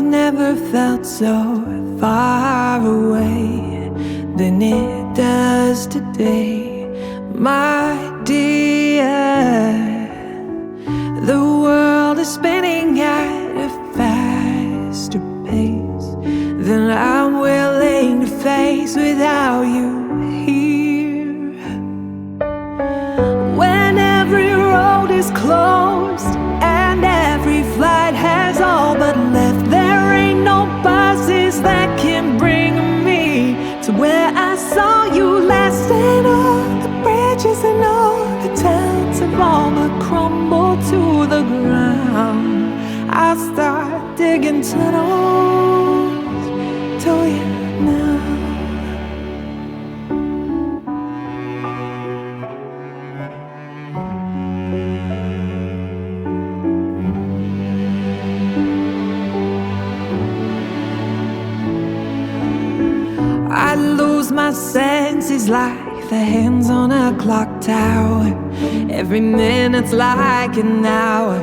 never felt so far away than it does today, my dear. The world is spinning at a faster pace than I'm willing to face without you here. When every road is closed and every flight has all but left, there ain't no buses that can bring me to where I saw you last. And all the bridges and all the towns have all but crumbled to the ground. I'll start digging tunnels to you now. I lose my senses like the hands on a clock tower. Every minute's like an hour,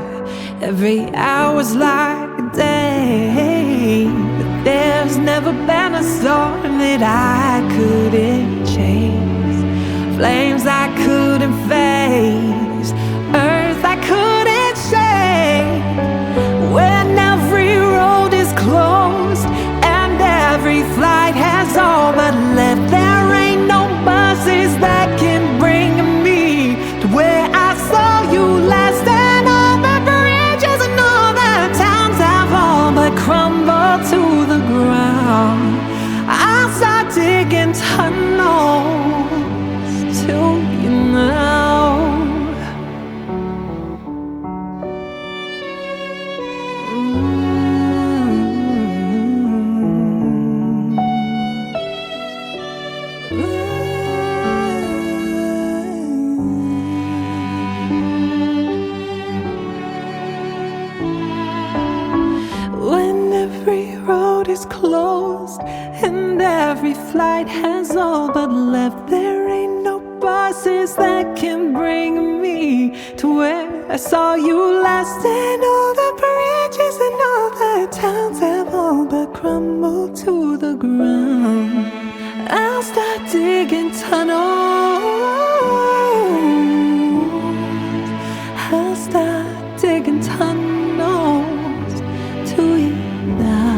every hour's like a day. But there's never been a storm that I couldn't chase, flames I couldn't face, earth I couldn't shake. When every road is closed and every flight has all but left, there ain't no buses that can bring me to where I saw you last. And all the bridges and all the towns have all but crumbled to the ground. I'll start digging tunnels to you now. Closed and every flight has all but left, there ain't no buses that can bring me to where I saw you last. And all the bridges and all the towns have all but crumbled to the ground. I'll start digging tunnels, I'll start digging tunnels to you now.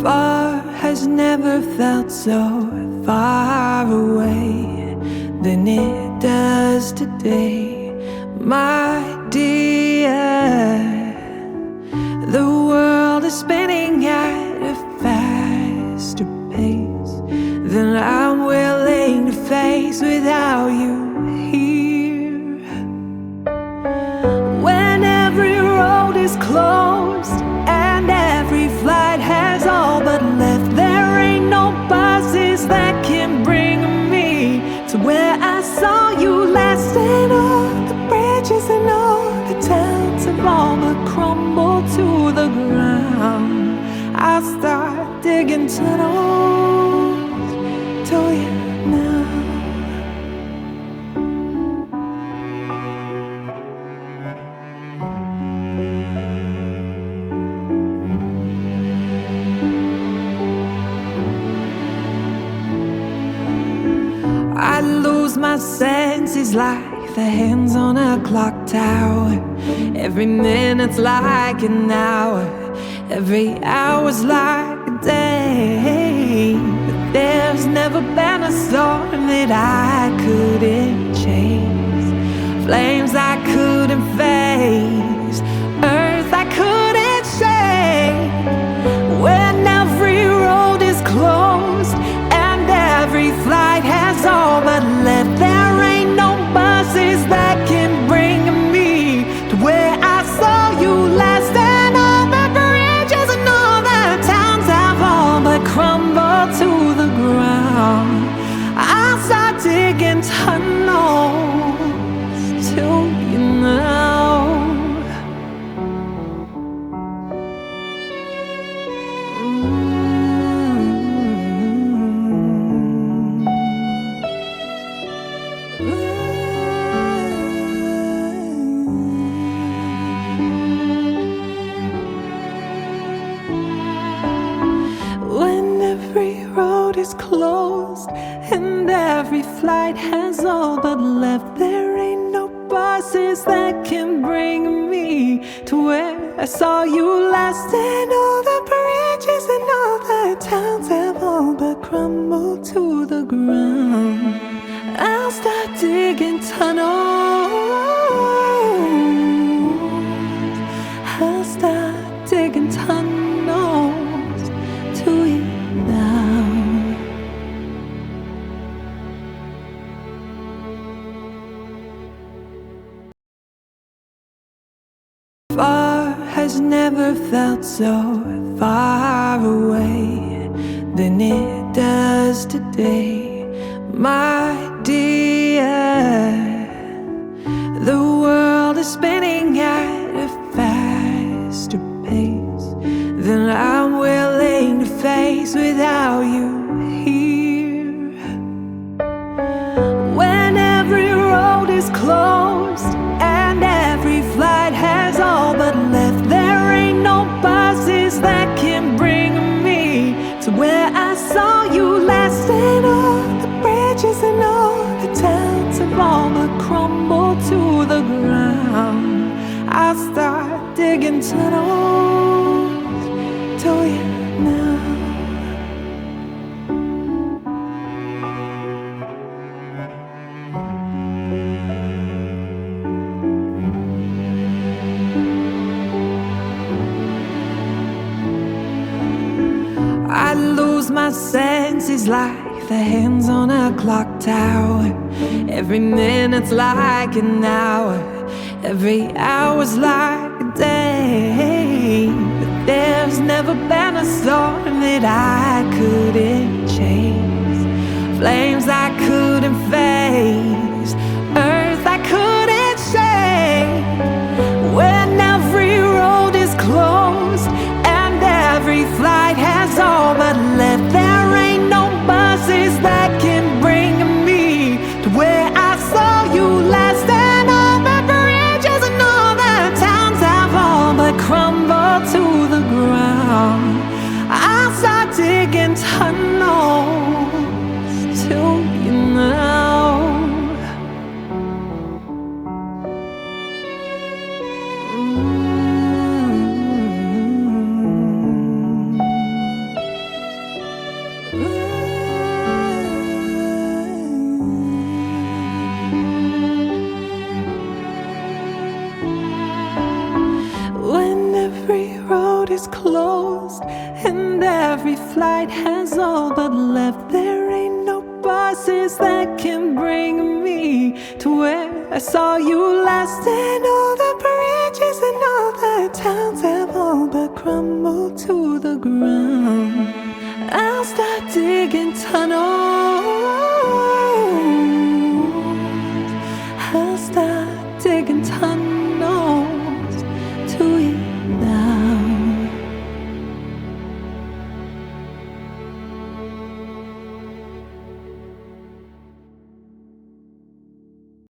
Far has never felt so far away than it does today, my dear. The world is spinning at a faster pace than I'm willing to face without you here. When every road is closed and every flight has all but left, there ain't no buses that can bring me to where I saw you last. And all the bridges and all the towns have all but crumbled to the ground. I'll start digging tunnels to you now. I lose my senses like the hands on a clock tower. Every minute's like an hour, every hour's like a day. But there's never been a storm that I couldn't chase, flames I couldn't face, earth I couldn't shake. When every road is closed and every flight has all but left, there ain't no buses that can bring me to where I saw you last. And all the bridges and all the towns have all but crumbled to the ground. closed and every flight has all but left. There ain't no buses that can bring me to where I saw you last. And all the bridges and all the towns have all but crumbled to the ground. I'll start digging tunnels. I'll start digging tunnels to you now. Far has never felt so far away than it does today, my dear. The world is spinning at a faster pace than I'm willing to face without you here. When every road is closed and every flight has all but left, there ain't no buses that can bring me to where I saw you last. And all the bridges and all the towns have all but crumbled to the ground. I'll start digging tunnels to you now. I lose my senses like the hands on a clock tower. Every minute's like an hour, every hour's like a day. But there's never been a storm that I couldn't chase, flames I couldn't face, earth I couldn't shake. When every road is closed and every flight has all but left, there ain't no buses that can bring me to where I saw you last. And all the bridges and all the towns have all but crumbled to the ground. I'll start digging tunnels to you now. Is closed and every flight has all but left, there ain't no buses that can bring me to where I saw you last. And all the bridges and all the towns have all but crumbled to the ground. I'll start digging tunnels